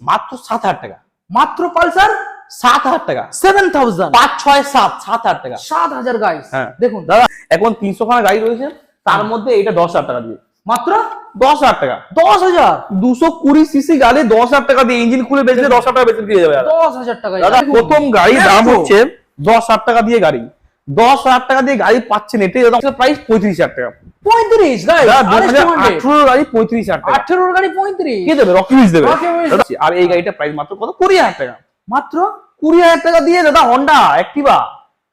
মাত্র 7,000 টাকা। মাত্র পালসার 7,000 টাকা। 7000 5 6 7 7,000 টাকা। 7000 গাইস। হ্যাঁ দেখুন দাদা এখন 300 খানা গাড়ি রয়েছে, তার মধ্যে এটা 10,000 টাকা দিয়ে, মাত্র 10,000 টাকা। 10,000 220 সিসি গাড়ি 10,000 টাকা দিয়ে ইঞ্জিন খুলে বেচলে 10,000 টাকা বেচে দিয়ে যাবে। 10,000 টাকা দাদা প্রথম গাড়ি দাম হচ্ছে 10,000 টাকা দিয়ে গাড়ি, 10,000 টাকা দিয়ে গাড়ি পাচ্ছেন, এটাই দাদা প্রাইস 35,000 টাকা। 35 গাইস। 2018 গাড়ি 35,000 টাকা। 18 গাড়ি 35 কে দেবে? রকি উইলস দেবে। Rocky Wheels. দাদা, আর এই গাড়িটা প্রাইস মাত্র কত? 20,000 টাকা। মাত্র 20,000 টাকা দিয়ে দাদা হন্ডা অ্যাক্টিভা,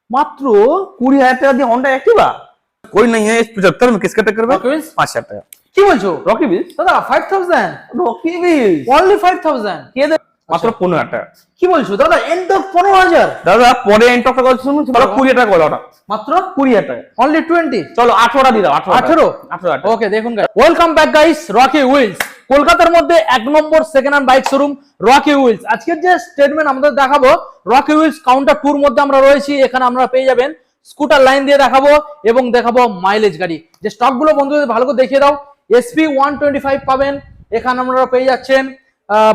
মাত্র 20,000 টাকা দিয়ে হন্ডা অ্যাক্টিভা। कोई नहीं है इस 75 में किसका टक्कर में? रॉकी व्हील्स 5,000 টাকা। কি বলছো? রকি উইলস দাদা 5000 রকি উইলস only 5000 কে দেবে? মাত্র 15,000 টাকা। কি বলছো দাদা? এন্ড অফ 15000 দাদা পরে এন্টকটা কথা শুনুন, চলো 20 টাকা বলো ওটা। মাত্র 20,000 টাকা। only 20 চলো 18 দিয়ে দাও। 18 18,000 টাকা। ওকে দেখুন guys, welcome back guys Rocky Wheels, কলকাতার মধ্যে এক নম্বর second hand bike showroom Rocky Wheels. আজকের যে স্টেটমেন্ট আমাদের দেখাবো, রকি হুইলস কাউন্টার 2 মধ্যে আমরা রয়েছি। এখানে আমরা পেয়ে যাবেন স্কুটার লাইন দিয়ে দেখাবো এবং দেখাবো মাইলেজ গাড়ি। যে স্টক গুলো বন্ধুদের ভালো করে দেখিয়ে দাও। এসপি 125 পাবেন, এখানে আমরা পেয়ে যাচ্ছেন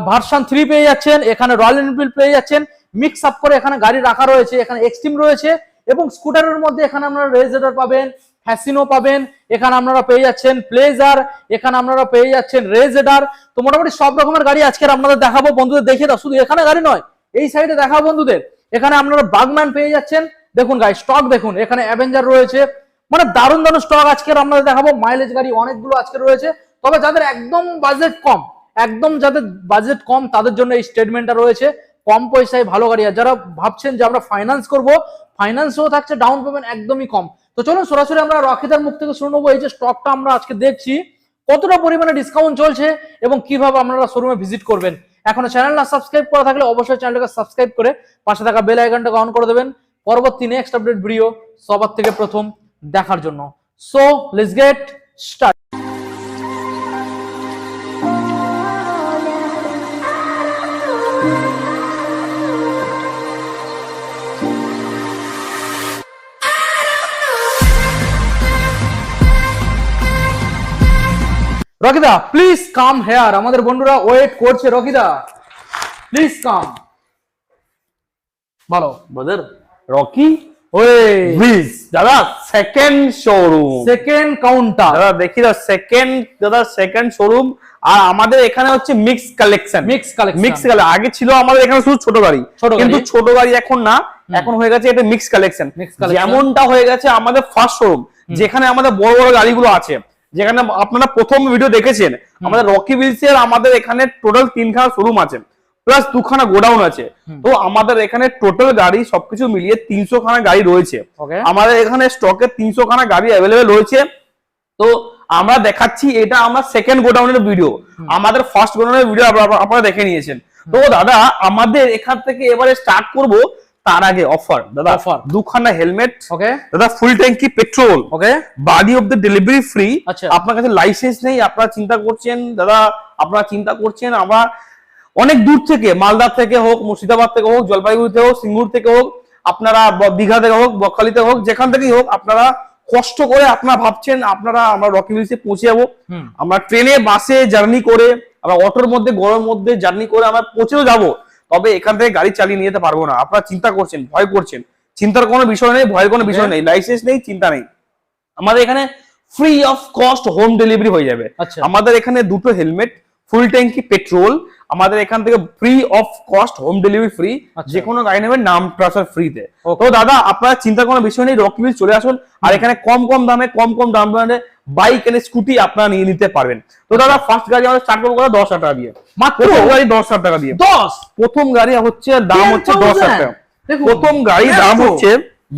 ভার্সন 3 পেয়ে যাচ্ছেন, এখানে রয়্যাল এনফিল্ড পেয়ে যাচ্ছেন, মিক্স আপ করে এখানে গাড়ি রাখা রয়েছে, এখানে এক্সট্রিম রয়েছে এবং স্কুটারের মধ্যে এখানে আপনারা রেজেডার পাবেন, ফ্যাসিনো পাবেন, এখানে আপনারা পেয়ে যাচ্ছেন প্লেজার, এখানে আপনারা পেয়ে যাচ্ছেন রেজেডার। তো মোটামুটি সব রকমের গাড়ি আজকে আপনাদের দেখাবো বন্ধুদের, দেখিয়ে দাও। শুধু এখানে গাড়ি নয়, এই সাইডে দেখাবো বন্ধুদের, এখানে আপনারা বাগম্যান পেয়ে যাচ্ছেন। দেখুন গাই স্টক দেখুন, এখানে অ্যাভেঞ্জার রয়েছে, মানে দারুণ দারুণ স্টক আজকে আপনাদের দেখাবো। মাইলেজ গাড়ি অনেকগুলো আজকে রয়েছে, তবে যাদের একদম বাজেট কম, একদম যাদের বাজেট কম তাদের জন্য এই স্টেটমেন্টটা রয়েছে। কম পয়সায় ভালো গাড়ি, আর যারা ভাবছেন যে আমরা ফাইন্যান্স করব, ফাইন্যান্সও থাকছে, ডাউন পেমেন্ট একদমই কম। তো চলুন সরাসরি আমরা রকিদার মুখ থেকে শুনে নেবো এই যে স্টকটা আমরা আজকে দেখছি, কতটা পরিমাণে ডিসকাউন্ট চলছে এবং কিভাবে আপনারা শোরুমে ভিজিট করবেন। এখনো চ্যানেল না সাবস্ক্রাইব করা থাকলে অবশ্যই চ্যানেলটাকে সাবস্ক্রাইব করে পাশে থাকা বেল আইকনটাকে অন করে দেবেন পরবর্তী নেক্সট আপডেট ভিডিও সবার থেকে প্রথম দেখার জন্য। So let's get start. রকিদা প্লিজ কাম হেয়ার, আমাদের বন্ধুরা ওয়েট করছে। রকিদা প্লিজ কাম। বলো ব্রাদার রকি উইলস দাদা সেকেন্ড শোরুম, সেকেন্ড কাউন্টার। দাদা দেখি দাদা সেকেন্ড শোরুম। আর আমাদের এখানে হচ্ছে মিক্স কালেকশন। আগে ছিল আমাদের এখানে শুধু ছোট গাড়ি, কিন্তু ছোট গাড়ি এখন না, এখন হয়ে গেছে এটা মিক্স কালেকশন। যেমনটা হয়ে গেছে আমাদের ফার্স্ট শোরুম, যেখানে আমাদের বড় বড় গাড়িগুলো আছে, যেখানে আপনারা প্রথম ভিডিও দেখেছেন আমাদের রকি উইলস এর। আমাদের এখানে টোটাল 3খানা শোরুম আছে, প্লাস 2খানা গোডাউন আছে। তো আমাদের এখানে টোটাল গাড়ি সবকিছু মিলিয়ে 300 খানা গাড়ি রয়েছে। আমাদের এখানে স্টকে 300 খানা গাড়ি অ্যাভেলেবেল রয়েছে। তো আমরা দেখাচ্ছি, এটা আমরা সেকেন্ড গোডাউনের ভিডিও, আমাদের ফার্স্ট গোডাউনের ভিডিও আপনারা দেখে নিয়েছেন। তো দাদা আমাদের এখান থেকে এবারে স্টার্ট করব, তার আগে অফার দাদা, 2খানা হেলমেট, দাদা ফুল ট্যাঙ্কি petrol, body of the delivery free. আপনার কাছে লাইসেন্স নেই, আপনারা চিন্তা করছেন দাদা, আমরা অনেক দূর থেকে, মালদা থেকে হোক, মুর্শিদাবাদ থেকে হোক, জলপাইগুড়ি থেকে হোক, সিঙ্গুর থেকে হোক, আপনারা দীঘা থেকে হোক, বকখালি থেকে হোক, যেখান থেকেই হোক, আপনারা কষ্ট করে আপনারা ভাবছেন আমরা রকি উইলসে পৌঁছে যাবো। আমরা ট্রেনে বাসে জার্নি করে, আমরা অটোর মধ্যে গরমের মধ্যে জার্নি করে আমরা পৌঁছেও যাবো, তবে এখান থেকে গাড়ি চালিয়ে নিয়ে যেতে পারবো না। আপনারা চিন্তা করছেন, ভয় করছেন, চিন্তার কোনো বিষয় নেই, ভয়ের কোনো বিষয় নেই, লাইসেন্স নেই, চিন্তা নেই। আমাদের এখানে free of cost home delivery হয়ে যাবে। আমাদের এখানে 2টো হেলমেট, ফুল ট্যাঙ্কি পেট্রোল, আমাদের এখান থেকে free of cost home delivery free, যে কোনো গাড়ি নেবেন নাম ট্রান্সফার ফ্রিতে। তো দাদা আপনারা চিন্তার কোনো বিষয় নেই, রকি উইলস চলে আসুন। আর এখানে কম দামে বাইক এন্ড স্কুটি আপনারা নিয়ে নিতে পারবেন। তো দাদা ফার্স্ট গাড়ি আমরা স্টার্ট করবো 10,000 টাকা দিয়ে, মাত্র গাড়ি 10,000 টাকা দিয়ে। প্রথম গাড়ি হচ্ছে দাম হচ্ছে 10,000 টাকা। প্রথম গাড়ি দাম হচ্ছে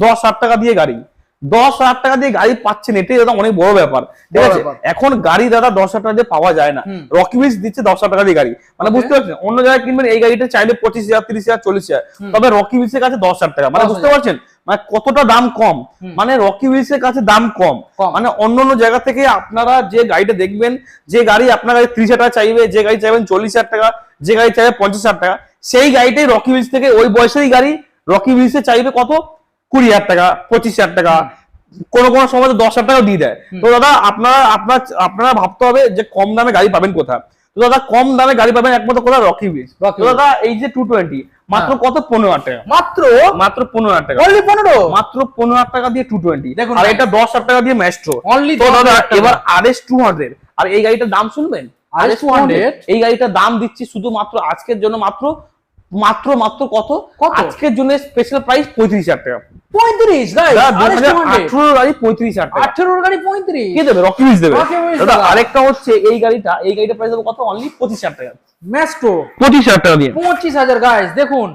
10,000 টাকা দিয়ে গাড়ি, 10,000 টাকা দিয়ে গাড়ি পাচ্ছেন, এটাই দাদা অনেক বড় ব্যাপার। ঠিক আছে, এখন গাড়ি দাদা 10,000 টাকা দিয়ে পাওয়া যায় না, রকি উইলস দিচ্ছে 10,000 টাকা দিয়ে গাড়ি। মানে বুঝতে পারছেন, অন্য জায়গায় কিনবেন এই গাড়িটা চাইলে 25,000, 30,000, 40,000, তবে রকি উইলস এর কাছে 10,000 টাকা। মানে বুঝতে পারছেন মানে কতটা দাম কম, মানে রকি উইলস এর কাছে দাম কম। মানে অন্য জায়গা থেকে আপনারা যে গাড়িটা দেখবেন, যে গাড়ি আপনার 30,000 টাকা চাইবে, যে গাড়ি চাইবেন 40,000 টাকা, যে গাড়ি চাইবে 50,000 টাকা, সেই গাড়িটাই রকি উইলস থেকে ওই বয়সেরই গাড়ি রকি উইলস এ চাইবে কত? 20,000 টাকা, 25,000 টাকা, কোন সময় 10,000 টাকা দিয়ে দেয়। তো দাদা আপনারা ভাবতে হবে যে কম দামে গাড়ি পাবেন কোথায়। তো তো দাদা কম দামে গাড়ি পাবেন একমাত্র কোথায় রকি হুইলস। Rocky তো দাদা এই যে 220 মাত্র কত 15,000 টাকা, মাত্র মাত্র 15,000 টাকা, অনলি 15, মাত্র 15,000 টাকা দিয়ে 220। দেখুন আর ভাই। এটা 10,000 টাকা দিয়ে ম্যাস্ট্রো Only তো দাদা 10,000 টাকা। এবার RS 200 আর এই গাড়িটার দাম শুনবেন। RS 200 এই গাড়িটার দাম দিচ্ছি শুধুমাত্র আজকের জন্য মাত্র মাত্র মাত্র কত কত? আজকের জন্য স্পেশাল প্রাইস 35,000 টাকা। 35 গাইস, দাদা RS 200 2018 গাড়ি 35,000 টাকা 18 এর গাড়ি 35, কে দেবে? রকি হুইলস দেবে। Rocky Wheels দাদা দাদা। আরেকটা হচ্ছে এই গাড়িটা প্রাইস দেবো কত অনলি 25,000 টাকা, ম্যাস্ট্রো 25,000 টাকা দিয়ে, 25,000 গাইস দেখুন।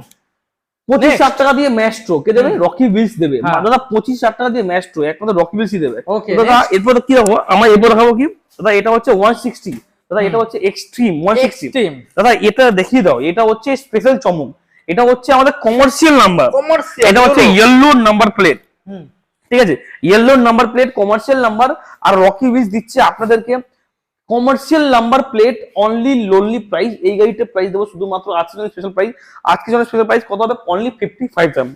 25,000 টাকা দিয়ে ম্যাস্ট্রো কে দেবে? রকি হুইলস দেবে। হ্যাঁ। দাদা 25,000 টাকা দিয়ে ম্যাস্ট্রো একমাত্র রকি হুইলসই দেবে। Okay, তো দাদা next. এরপর কি দেখাবো? আমার এরপর দেখাবো কি দাদা, এটা হচ্ছে 160, দাদা এটা হচ্ছে এক্সট্রিম 160। Extreme। দাদা এটা দেখিয়ে দাও, এটা হচ্ছে স্পেশাল চমক, এটা হচ্ছে আমাদের কমার্শিয়াল নাম্বার, কমার্শিয়াল, এটা হচ্ছে ইয়েলো নাম্বার প্লেট, হুম, ঠিক আছে, yellow number plate commercial number. আর রকি হুইলস দিচ্ছে আপনাদেরকে commercial number plate only lonely price. এই গাড়িটার প্রাইস দেবো শুধুমাত্র আজকের জন্য স্পেশাল প্রাইস। আজকের জন্য স্পেশাল প্রাইস কত হবে? অনলি 55,000,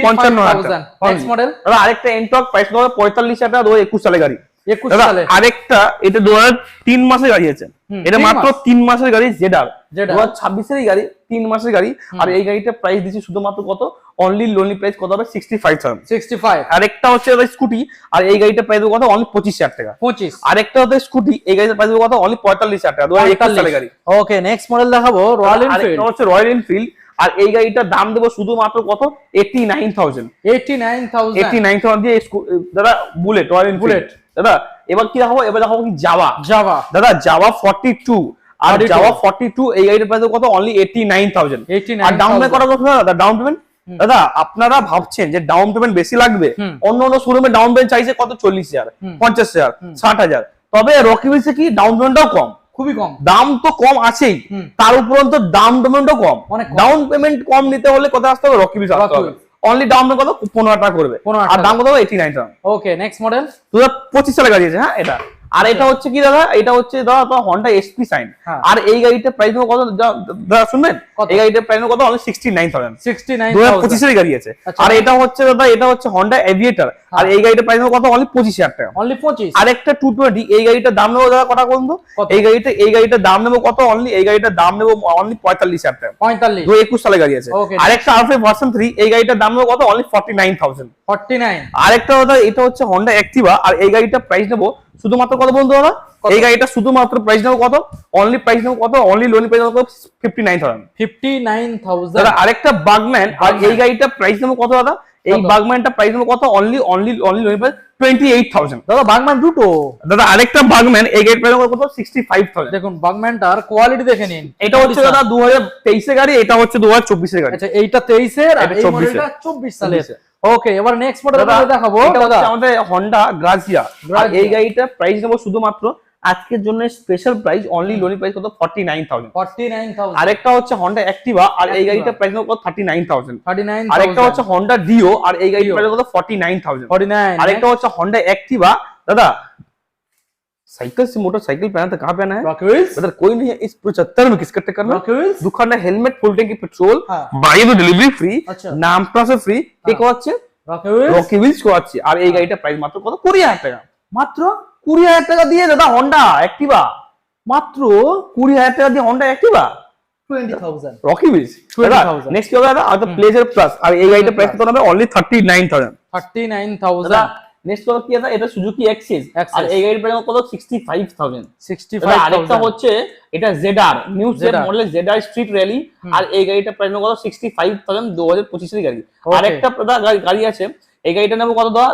55,000। নেক্সট মডেল দাদা আরেকটা এনটক প্রাইস কত হবে? 45,000 টাকা 2021 সালে গাড়ি। 21 দাদা সালে, আরেকটা এটা 2003 মাসের গাড়ি আছে, এটা 3 মাত্র মাস। 3 মাসের গাড়ি জেডার, Jedar। 2026 এর গাড়ি 3 মাসের গাড়ি। আর এই গাড়িটা প্রাইস দিচ্ছি শুধুমাত্র কত অনলি লোনলি প্রাইস কত হবে? 65,000। 65, আরেকটা হচ্ছে স্কুটি আর এই গাড়িটা প্রাইস কত অনলি 25,000 টাকা। 25। আরেকটা হচ্ছে স্কুটি এই গাড়িটা প্রাইস কত অনলি 45,000 টাকা 2021 সালে গাড়ি। ওকে, নেক্সট মডেল দেখাবো রয়্যাল এনফিল্ড আরেকটা হচ্ছে রয়্যাল এনফিল্ড আর এই গাড়িটার দাম দেবো শুধুমাত্র কত 89,000, 89,000। 89,000 দিয়ে দাদা বুলেট রয়্যাল এনফিল্ড। দাদা এবার কি দেখাবো? এবার দেখাবো কি জাভা। জাভা দাদা জাভা 42 আর 42 জাভা 42 এই গাড়িটার প্রাইস কত অনলি 89,000। 89,000। আর ডাউন পেমেন্ট কত করতে হবে দাদা? ডাউন পেমেন্ট দাদা আপনারা ভাবছেন যে ডাউন পেমেন্ট বেশি লাগবে, অন্য অন্য শোরুমে ডাউন পেমেন্ট চাইছে কত 40,000, 50,000, 60,000, তবে রকি হুইলসে কি ডাউন পেমেন্টটাও কম, খুবই কম। দাম তো কম আছেই, তার উপরন্ত ডাউন পেমেন্টও কম। অনেক কম। ডাউন পেমেন্ট কম নিতে হলে কোথায় আসতে হবে? রকি হুইলস আসতে হবে। অনলি ডাউন পেমেন্ট কত 15,000 টাকা করবে 15,000 আর টাকা। দাম কত 89,000। ওকে, নেক্সট মডেল 2025 সালে গাড়ি আছে হ্যাঁ এটা। আর এটা হচ্ছে কি দাদা? এটা হচ্ছে দাদা তো হন্ডা এসপি সাইন। হ্যাঁ। আর এই গাড়িটার প্রাইস কত দাদা শুনবেন? কত? এই গাড়িটার প্রাইস কত অনলি 69,000, 69,000। 2025 এর গাড়ি আছে। আচ্ছা। আর এটা হচ্ছে দাদা এটা হচ্ছে হন্ডা এভিয়েটর আর এই গাড়িটার প্রাইস কত অনলি 25,000 টাকা। অনলি 25। আরেকটা 220 এই গাড়িটার দাম নেবো দাদা কটা বলুন তো? কত? এই গাড়িটার দাম নেবো কত অনলি? এই গাড়িটার দাম নেবো অনলি 45,000 টাকা, 45, 2021 সালে গাড়ি আছে। Okay. আরেকটা আলফা ভার্সন 3 এই গাড়িটার দাম নেবো কত অনলি 49,000। 49। আরেকটা দাদা এটা হচ্ছে হন্ডা অ্যাক্টিভা আর এই গাড়িটার প্রাইস নেবো শুধুমাত্র কত বলুন তো দাদা? কত? এই গাড়িটা শুধুমাত্র প্রাইস নেবো কত অনলি? প্রাইস নেবো কত অনলি? লোন প্রাইস নেবো 59,000। 59,000। দাদা আরেকটা বাগম্যান আর বাগম্যান। এই গাড়িটা প্রাইস নেবো কত দাদা? এই কত? বাগম্যানটা প্রাইস নেবো কত অনলি লোন প্রাইস 28,000। দাদা বাগম্যান দুটো, দাদা আরেকটা বাগম্যান এই গাড়ির প্রাইস কত 65,000। দেখুন বাগম্যানটার কোয়ালিটি দেখে নিন। এটা হচ্ছে দাদা 2023 এর গাড়ি, এটা হচ্ছে 2024 এর গাড়ি। আচ্ছা, এইটা 23 এর আর এটা এই 24 মডেলটা 24 সালের। ওকে, এবার নেক্সট মডেল দাদা দেখাবো। এটা দাদা হচ্ছে আমাদের হন্ডা গ্রাজিয়া আর গ্রাজিয়া। এই গাড়িটার প্রাইস নেবো শুধুমাত্র আজকের জন্য special price only loan price কত 49,000। 49,000। আরেকটা হচ্ছে হন্ডা অ্যাক্টিভা আর এই Activa। গাড়িটার প্রাইস কত 39,000। 39,000। আরেকটা হচ্ছে হন্ডা ডিও আর এই গাড়িটার Dio। প্রাইস কত 49,000। 49। আরেকটা হচ্ছে হন্ডা অ্যাক্টিভा। दादा साइकिल से मोटरसाइकिल पहना तो कहाँ पहना है? Rocky wheels. मतलब कोई नहीं है इस 75 में किसका टक्कर में? Rocky Wheels. दुकान हेलमेट फुल टैंकी पेट्रोल हाँ। বাইরে তো ডেলিভারি ফ্রি, আচ্ছা। নাম ট্রান্সফার ফ্রি, কে কোয়াচ্ছে? Rocky Wheels. রকি হুইলস কোয়াচ্ছে। আর এই গাড়িটা প্রাইস মাত্র কত 20,000 টাকা, মাত্র 20,000 টাকা দিয়ে দাদা হন্ডা অ্যাক্টিভা, মাত্র 20,000 টাকা দিয়ে Honda Activa 20,000। Rocky Wheels. 20,000 next কি হবে দাদা? আর প্লেজার প্লাস আর এই গাড়িটা প্রাইস কত হবে? অনলি 39,000। 39,000। দাদা নেক্সট কথা কি আছে? এটা সুজুকি এক্সিস আর এই গাড়ির প্রাইস কত 65,000। 65,000। আরেকটা হচ্ছে এটা ZR new Z ZR। Model ZR street rally আর এই গাড়িটা প্রাইস কত 65,000 2025 এর গাড়ি। Okay। আরেকটা গাড়ি আছে এই গাড়িটা নেবো কত দাদা?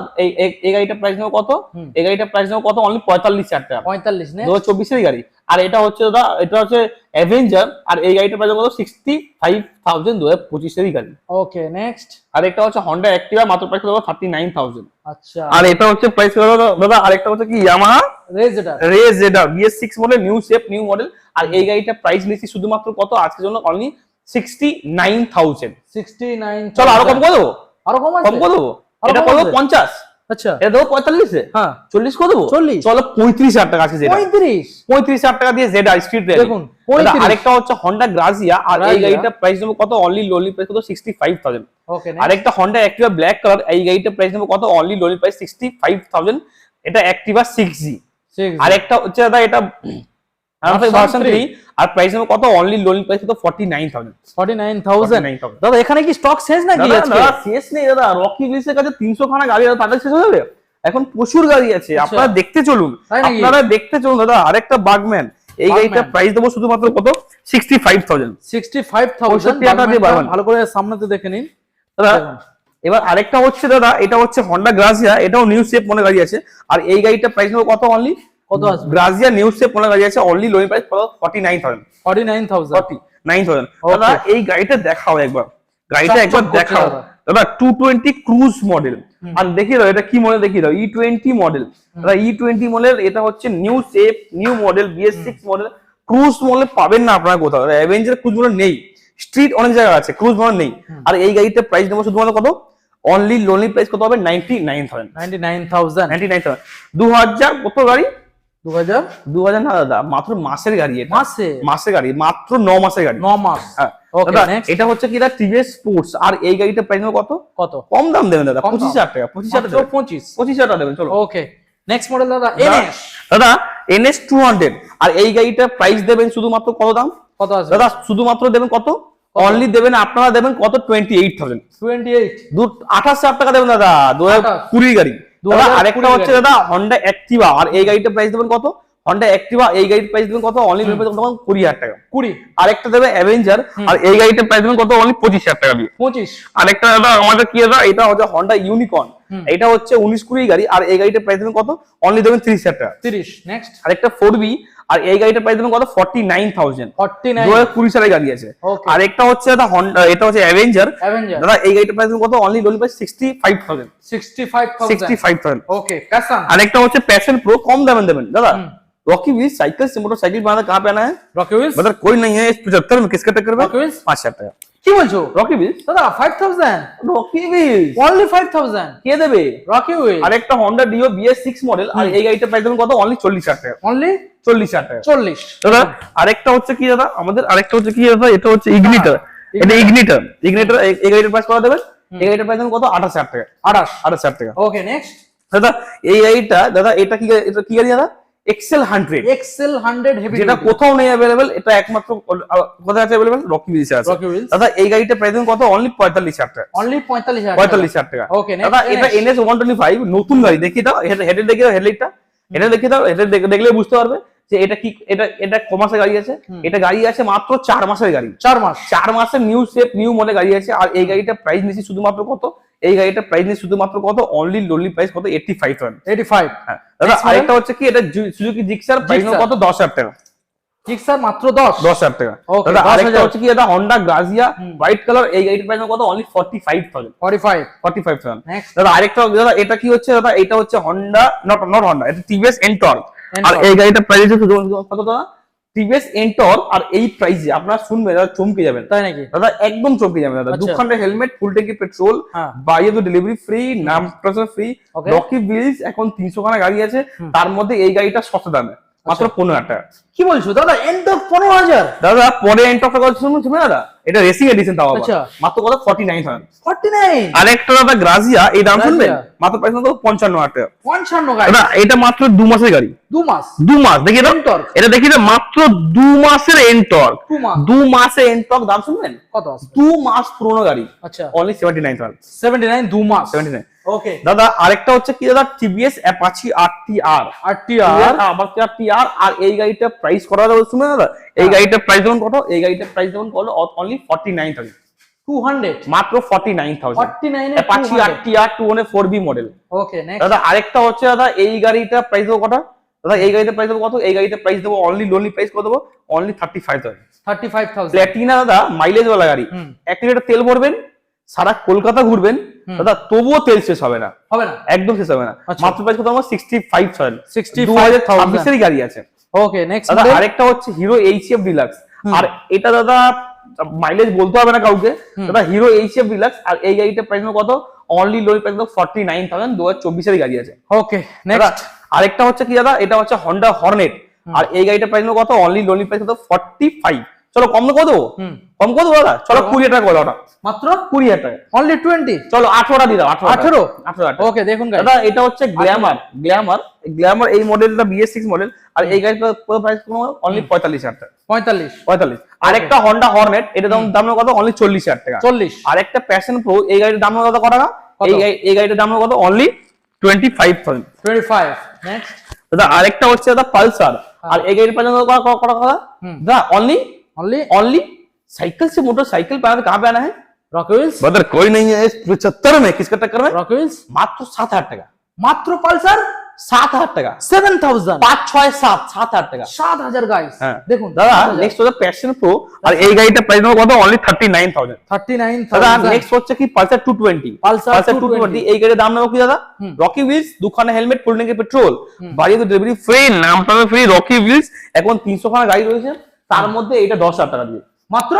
এই গাড়িটা প্রাইস নেবো কত? এই গাড়িটা প্রাইস নেবো কত অনলি 45,000 টাকা 45 নে 2024 এর গাড়ি। আর এটা হচ্ছে দাদা এটা হচ্ছে অ্যাভেঞ্জার আর এই গাড়িটা প্রাইস কত 65,000 2025 এর গাড়ি। ওকে, নেক্সট। আর একটা হচ্ছে হন্ডা অ্যাক্টিভা মাত্র প্রাইস কত 39,000। আচ্ছা, আর এটা হচ্ছে প্রাইস কত দাদা? আরেকটা হচ্ছে কি Yamaha ray ZR. Ray ZR BS6 model new shape new model আর এই গাড়িটা প্রাইস নিচ্ছি শুধুমাত্র কত আজকের জন্য অনলি 69,000। 69। চলো আরো কম করে দেবো, আরো কম আছে? কম করে দেবো, আরো এটা কম করবো আছে? 50, আচ্ছা, এটা দেবো 45 এ, হ্যাঁ 40 করে দেবো, 40। চলো 35,000 টাকা আছে যেটা 35। 35,000 টাকা দিয়ে জেডার স্ট্রিট র্যালি। দেখুন, দাদা 35। আরেকটা হচ্ছে হন্ডা গ্রাজিয়া আর এই গ্রাজিয়া। গাড়িটা প্রাইস নেবো কত অনলি লোনলি প্রাইস কত 65,000। ওকে, আরেকটা হন্ডা অ্যাক্টিভা ব্ল্যাক কালার এই গাড়িটা প্রাইস নেবো কত অনলি লোনলি প্রাইস 65,000। এটা অ্যাক্টিভা 6G। নেক্সট। আরেকটা হচ্ছে দাদা এটা ভার্সন 3 আর প্রাইস হবে কত অনলি লোন প্রাইস কত 49000 49,000 দাদা এখানে কি স্টক শেষ নাকি আজকে? দাদা শেষ নেই দাদা, রকি উইলসের কাছে 300 খানা গাড়ি আছে, তাদের শেষ হয়ে যাবে? এখন প্রচুর গাড়ি আছে, আপনারা দেখতে চলুন, আপনারা দেখতে চলুন দাদা। আরেকটা বাগম্যান, এই গাড়িটা প্রাইস দেবো শুধুমাত্র কত 65,000 65,000 ভালো করে সামনেতে দেখে নিন দাদা। এবার আরেকটা হচ্ছে দাদা, এটা হচ্ছে হন্ডা গ্রাজিয়া, এটাও নিউ শেপ মনে গাড়ি আছে, আর এই গাড়িটা প্রাইস নেবো কত অনলি কত আসবে? গ্রাজিয়া নিউ শেপ মনে গাড়ি আছে, অনলি লোন প্রাইস কত 49,000 দাদা। এই গাড়িটা দেখাও একবার, গাড়িটা একবার দেখাও দাদা। 220 ক্রুজ মডেল, আর দেখিয়ে দাও এটা কি মডেল, দেখিয়ে দাও E20 মডেল দাদা। E20 মডেল, এটা হচ্ছে new shape new model BS6 model. Cruise model পাবেন না আপনারা কোথাও, অ্যাভেঞ্জার ক্রুজ মডেল নেই, স্ট্রিট অনেক জায়গা আছে, ক্রুজ মডেল নেই। আর এই গাড়িটার প্রাইস দেবো শুধুমাত্র কত অনলি লোনলি প্রাইস কত হবে 99,000 2000 কত গাড়ি 2000 না দাদা, মাত্র মাসের গাড়ি, এটা মাসের গাড়ি, মাত্র 9 মাসের গাড়ি, 9 মাস। দাদা এটা হচ্ছে কি দাদা TVS স্পোর্টস, আর এই গাড়িটা প্রাইস কত কম দাম দেবেন দাদা 25,000 টাকা, 25,000 টাকা দেবেন। চলো ওকে নেক্সট মডেল দাদা NS 200, আর এই গাড়িটা প্রাইস দেবেন শুধুমাত্র কত দাম কত আছে দাদা, শুধুমাত্র দেবেন কত অনলি দেবেন আপনারা দেবেন কত 28,000 28,000 টাকা দেবেন দাদা। 2020 গাড়ি দাদা। আরেকটা হচ্ছে দাদা হন্ডা অ্যাক্টিভা, আর এই গাড়িটা প্রাইস দেবেন কত হন্ডা অ্যাক্টিভা, এই গাড়ির প্রাইস দেবেন কত অনলি 20,000 টাকা 20। আরেকটা দেবে অ্যাভেঞ্জার, আর এই গাড়িটার প্রাইস দেবেন কত অনলি 25,000 টাকা দিয়ে 25। আরেকটা দাদা আমাদের কি দাদা, এটা হচ্ছে হন্ডা ইউনিকর্ন, এটা হচ্ছে 19-20 গাড়ি, আর এই গাড়িটার প্রাইস দেবেন কত অনলি দেবেন 30,000 টাকা 30। নেক্সট আরেকটা 4B, আর এই গাড়িটার প্রাইস দেবেন কত 49,000 2020 সালের গাড়ি আছে। আরেকটা হচ্ছে দাদা হন্ডা, এটা হচ্ছে অ্যাভেঞ্জার দাদা, এই গাড়িটার প্রাইস দেবেন কত অনলি লোন প্রাইস 65,000 ওকে। প্যাশন, আরেকটা হচ্ছে প্যাশন প্রো, কম দামে দেবেন दादा। रॉकी व्हील्स साइकिल से मोटरसाइकिल बनाना कहाँ पे आना है? रॉकी व्हील्स मतलब कोई नहीं है इस 75 में, किसका टक्कर में? रॉकी व्हील्स 5,000 টাকা কি বলছো? রকি व्हील्स দাদা 5,000 রকি व्हील्स only 5,000 কে দেবে? Rocky wheels. আরেকটা হন্ডা ডিও BS6 মডেল, আর এই গাড়িটা প্রাইস দেবেন কত অনলি 40,000 টাকা অনলি 40,000 টাকা 40 দাদা। আরেকটা হচ্ছে কি দাদা, আমাদের আরেকটা হচ্ছে কি দাদা, এটা হচ্ছে ইগনিটর, এটা ইগনিটর এই গাড়িটার প্রাইস কত দেবেন? এই গাড়িটার প্রাইস দেবেন কত 28,000 টাকা 28,000 টাকা ওকে। নেক্সট দাদা এই গাড়িটা দাদা, এটা কি গাড়ি দাদা? XL 100 হেভি, যেটা কোথাও নেই अवेलेबल, এটা একমাত্র কোথায় আছে अवेलेबल? রকি व्हील्स আছে দাদা। এই গাড়িটা প্রাইস দেবেন কত অনলি 45,000 টাকা অনলি 45,000 টাকা ওকে। দাদা এটা NS 125 নতুন গাড়ি, দেখি দাও হেডে দেখি দাও, হেডলাইটটা এটা দেখি দাও, এটা দেখলে বুঝতে পারবে যে এটা কি, এটা কমাসের গাড়ি আছে, এটা গাড়ি আছে মাত্র 4 মাসের গাড়ি, 4 মাসের নিউ শেপ নিউ মডেল গাড়ি আছে। আর এই গাড়িটা প্রাইস নিছি শুধুমাত্র কত, এই গাড়িটা প্রাইস নিছি শুধুমাত্র কত অনলি লোনলি প্রাইস কত 85,000 হ্যাঁ দাদা। আরেকটা হচ্ছে কি, এটা সুজুকি জিক্সার প্রাইস কত 10,000 টাকা জিক্সার মাত্র 10,000 টাকা দাদা। আরেকটা হচ্ছে কি দাদা হন্ডা গ্রাজিয়া হোয়াইট কালার, এই গাড়িটার প্রাইস কত অনলি 45,000 দাদা। আরেকটা দাদা, এটা কি হচ্ছে দাদা, এটা হচ্ছে হন্ডা নট হন্ডা, এটা TVS এন্টর্ক, আর এই গাড়িটার প্রাইস হচ্ছে কত দাদা TVS এন্টর্ক। আর এই প্রাইসে আপনারা শুনবেন দাদা চমকে যাবেন, তাই নাকি দাদা? একদম চমকে যাবেন দাদা। 2 ঘন্টা হেলমেট, ফুল ট্যাঙ্কি পেট্রোল, বাইরে তো ডেলিভারি ফ্রি, নাম ট্রান্সফার ফ্রি। রকি व्हील्स এখন 300 খানা গাড়ি আছে, তার মধ্যে এই গাড়িটা সস্তা দামে মাত্র 15,000 টাকা। কি বলছো দাদা? এন্টর্ক 15,000 দাদা। পরে এন্টর্কটা কত শুনুন দাদা, এটা রেসিং এডিশন তাও আবার মাত্র কত 49,000 আরেকটা দাদা গ্রাজিয়া, এই দাম শুনবেন মাত্র প্রাইস কত 55,000 টাকা 55 গাড়ি দাদা। এটা মাত্র 2 মাসের গাড়ি, 2 মাস দেখি দাও, এটা দেখি দাও মাত্র 2 মাসের এন্টর্ক, 2 মাসের এন্টর্ক দাম শুনবেন কত আছে? 2 মাস পুরনো গাড়ি, আচ্ছা অনলি 79,000 2 মাস 79 ওকে দাদা। আরেকটা হচ্ছে কি দাদা TVS Apache RTR আবার RTR, আর এই গাড়িটা প্রাইস করা দাদা শুনুন দাদা, এই গাড়িটার প্রাইস দেবেন কত? এই গাড়িটার প্রাইস দেবেন কত অনলি 49,200 মাত্র 49,000 Apache RTR 204B model okay. Next দাদা আরেকটা হচ্ছে দাদা, এই গাড়িটার প্রাইস দেবো কত দাদা? এই গাড়িটার প্রাইস দেবো কত? এই গাড়িটার প্রাইস দেবো অনলি লোনলি প্রাইস কত দেবো অনলি 35,000 প্ল্যাটিনা দাদা, মাইলেজ ওয়ালা গাড়ি। 1 লিটার তেল ভরবেন, সারা কলকাতা ঘুরবেন দাদা, তবুও তেল শেষ হবে না একদম শেষ হবে না। মাত্র প্রাইস কত আমার 65,000 2026 এর গাড়ি আছে ওকে। নেক্সট দাদা আরেকটা হচ্ছে হিরো HF ডিলাক্স, আর এটা দাদা মাইলেজ বলতে হবে না কাউকে দাদা, হিরো HF ডিলাক্স। আর এই গাড়িটার প্রাইস কত অনলি লোন প্রাইস 49,000 2024 এর গাড়ি আছে ওকে। নেক্সট আরেকটা হচ্ছে কি দাদা, এটা হচ্ছে হন্ডা হর্নেট, আর এই গাড়িটার প্রাইস কত অনলি লোন প্রাইস কত 45 চলো কম করে দেবো, কম করে দেবো দাদা, চলো 20 টাকা করে ওটা, মাত্র 20 টাকা, অনলি 20। চলো 18টা দিয়ে দাও, 18। ওকে দেখুন guys, দাদা এটা হচ্ছে গ্ল্যামার এই মডেলটা BS6 মডেল, আর এই গাড়িটার পুরো প্রাইস অনলি 45,000 টাকা। 45। আরেকটা হন্ডা হর্নেট, এটা দাম কত? অনলি 40,000 টাকা। 40। আরেকটা প্যাশন প্রো, এই গাড়ির দাম কত টাকা? এই গাড়িটার দাম কত? অনলি 25,000। 25। নেক্সট দাদা আরেকটা হচ্ছে দাদা পালসার, আর এই গাড়ির প্রাইস কত কথা? দাদা অনলি साइकिल से मोटरसाइकिल पे आना, कहाँ पे आना है? Rocky wheels. बदर कोई नहीं है इस 75 में, किसका टक्कर में? Rocky wheels. मात्र 7,000 টাকা, মাত্র পালসার 7,000 টাকা, 7000। 5 6 7 7,000 টাকা, 7000 গাইস। দেখুন দাদা নেক্সট হচ্ছে প্যাশন প্রো, আর এই গাড়িটা প্রাইস কত? অনলি 39,000। 39,000। দাদা নেক্সট হচ্ছে কি পালসার 220। পালসার 220 এই গাড়ির দাম নেবো কি দাদা? রকি হুইলস, দুখানা হেলমেট, ফুল ট্যাঙ্কি পেট্রোল, বাড়িতে ডেলিভারি ফ্রি, নামটা ফ্রি, রকি হুইলস। এখন 300 খানা গাড়ি রয়েছে, তার মধ্যে এটা 10,000 টাকা দিয়ে, মাত্র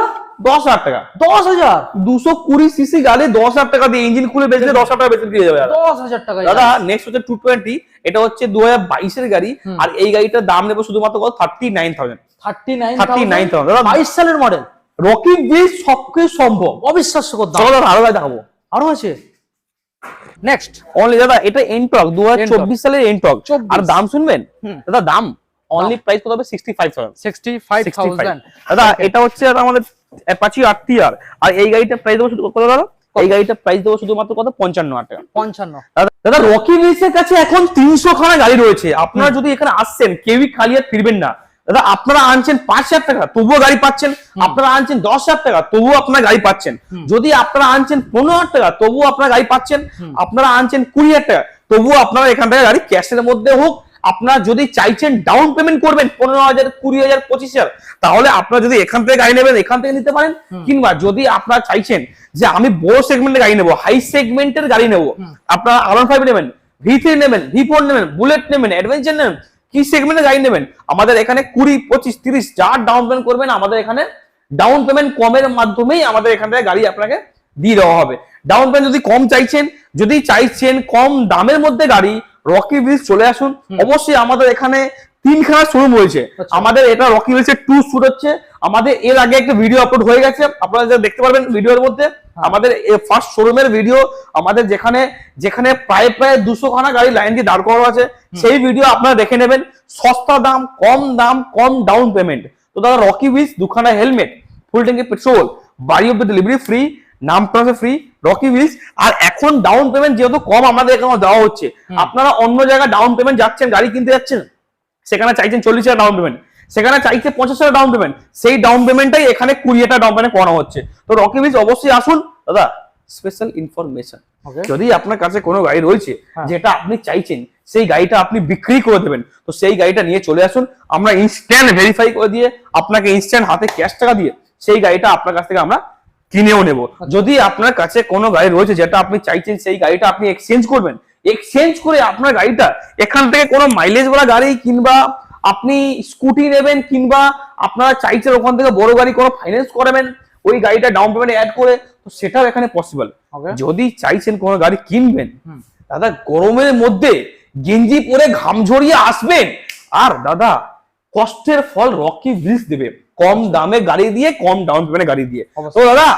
10,000 টাকা। 10,000। 220 সিসি গাড়ি 10,000 টাকা দিয়ে ইঞ্জিন খুলে বেচলে 10,000 টাকা বেচে দিয়ে যাবে 10,000 টাকা। দাদা নেক্সট হচ্ছে 220, এটা হচ্ছে 2022 এর গাড়ি, আর এই গাড়িটার দাম নেবো শুধুমাত্র কত? 39,000। 39,000 দাদা 22 সালের মডেল। রকি হুইলস সবকিছু সম্ভব, অবিশ্বাস্য দাম। চলো দাদা আরো গাড়ি দেখাবো, আরো আছে। নেক্সট অনলি দাদা এটা এনটক 2024 সালের এনটক, আর দাম শুনবেন দাদা? দাম অনলি প্রাইস কত হবে? 65,000। 65,000। দাদা এটা হচ্ছে আমাদের অ্যাপাচি আরটিআর, আর এই গাড়িটা প্রাইস দেবো শুধু কত দাদা? এই গাড়িটা প্রাইস দেবো শুধুমাত্র কত? 55,000 টাকা। 55। দাদা রকি হুইলস এর কাছে এখন 300 খানা গাড়ি রয়েছে, আপনারা যদি এখানে আসছেন কেউই খালি আর ফিরবেন না। দাদা আপনারা আনছেন 5,000 টাকা, তবুও গাড়ি পাচ্ছেন। আপনারা আনছেন 10,000 টাকা, তবুও আপনারা গাড়ি পাচ্ছেন। যদি আপনারা আনছেন 15,000 টাকা, তবুও আপনারা গাড়ি পাচ্ছেন। আপনারা আনছেন 20,000 টাকা, তবুও আপনারা এখান থেকে গাড়ি ক্যাশের মধ্যে হোক, আপনারা যদি চাইছেন ডাউন পেমেন্ট করবেন 15,000, 20,000, 25,000, তাহলে আপনারা যদি এখান থেকে গাড়ি নেবেন এখান থেকে নিতে পারেন। কিংবা যদি আপনারা চাইছেন যে আমি বড় সেগমেন্টের গাড়ি নেবো, হাই সেগমেন্টের গাড়ি নেবো, আপনারা R15 নেবেন, V3 নেবেন, V4 নেবেন, বুলেট নেবেন, অ্যাডভেঞ্চার নেবেন, কি সেগমেন্টের গাড়ি নেবেন, আমাদের এখানে 20, 25, 30 যা ডাউন পেমেন্ট করবেন, আমাদের এখানে ডাউন পেমেন্ট কমের মাধ্যমেই আমাদের এখান থেকে গাড়ি আপনাকে দিয়ে দেওয়া হবে। ডাউন পেমেন্ট যদি কম চাইছেন, যদি চাইছেন কম দামের মধ্যে গাড়ি, রকি হুইলস চলে আসুন। অবশ্যই আমাদের এখানে 3খানা শোরুম রয়েছে। আমাদের এটা রকি হুইলস এর 2 শুট হচ্ছে, আমাদের এর আগে একটা ভিডিও আপলোড হয়ে গেছে, আপনারা দেখতে পারবেন ভিডিওর মধ্যে। আমাদের ফার্স্ট শোরুমের ভিডিও, আমাদের যেখানে প্রায় 200 খানা গাড়ি লাইন দিয়ে দাঁড় করানো আছে, সেই ভিডিও আপনারা দেখে নেবেন। সস্তা দাম, কম ডাউন পেমেন্ট। তো দাদা রকি হুইলস, দুখানা হেলমেট, ফুল ট্যাঙ্কি পেট্রোল, বাড়ি অব্দি ডেলিভারি ফ্রি, নাম ট্রান্সফার ফ্রি, রকি হুইলস। আর এখন ডাউন পেমেন্ট যেহেতু কম আমাদের এখানে দেওয়া হচ্ছে, আপনারা অন্য জায়গায় ডাউন পেমেন্ট যাচ্ছেন, গাড়ি কিনতে যাচ্ছেন, সেখানে চাইছেন 40,000 ডাউন পেমেন্ট, সেখানে চাইছে 50,000 ডাউন পেমেন্ট, সেই ডাউন পেমেন্টটাই এখানে 20,000 ডাউন পেমেন্ট করানো হচ্ছে। তো রকি হুইলস অবশ্যই আসুন। দাদা স্পেশাল ইনফরমেশন, যদি আপনার কাছে কোনো গাড়ি রয়েছে যেটা আপনি চাইছেন সেই গাড়িটা আপনি বিক্রি করে দেবেন, তো সেই গাড়িটা নিয়ে চলে আসুন। আমরা ইনস্ট্যান্ট ভেরিফাই করে দিয়ে আপনাকে ইনস্ট্যান্ট হাতে ক্যাশ টাকা দিয়ে সেই গাড়িটা আপনার কাছ থেকে আমরা কিনেও নেব। যদি আপনার কাছে কোনো গাড়ি রয়েছে যেটা আপনি চাইছেন সেই গাড়িটা আপনি এক্সচেঞ্জ করবেন, এক্সচেঞ্জ করে আপনার গাড়িটা এখান থেকে কোনো মাইলেজ ওয়ালা গাড়ি, কিংবা আপনি স্কুটি নেবেন, কিংবা আপনারা চাইছেন ওখান থেকে বড় গাড়ি কোনো ফাইন্যান্স করাবেন, ওই গাড়িটা ডাউন পেমেন্ট অ্যাড করে, তো সেটাও এখানে পসিবল। যদি চাইছেন কোনো গাড়ি কিনবেন, দাদা গরমের মধ্যে গেঞ্জি পরে ঘাম ঝরিয়ে আসবেন, আর দাদা কষ্টের ফল রকি হুইলস দেবে, কম দামে গাড়ি দিয়ে, কম ডাউন পেমেন্টে গাড়ি দিয়ে। তো দাদা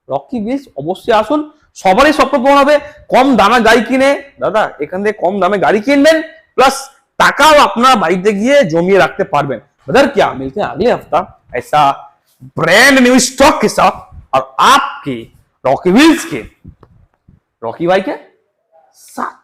রকি হুইলস অবশ্যই আসুন, সবারই স্বপ্ন পূরণ হবে কম দামে গাড়ি কিনে। দাদা এখান থেকে কম দামে গাড়ি কিনবেন, প্লাস টাকাও আপনার বাড়িতে গিয়ে জমিয়ে রাখতে পারবেন। बदर क्या मिलते हैं अगले हफ्ता ऐसा ब्रांड न्यू स्टॉक के साथ, और आपके रॉकी व्हील्स के रॉकी भाई के साथ।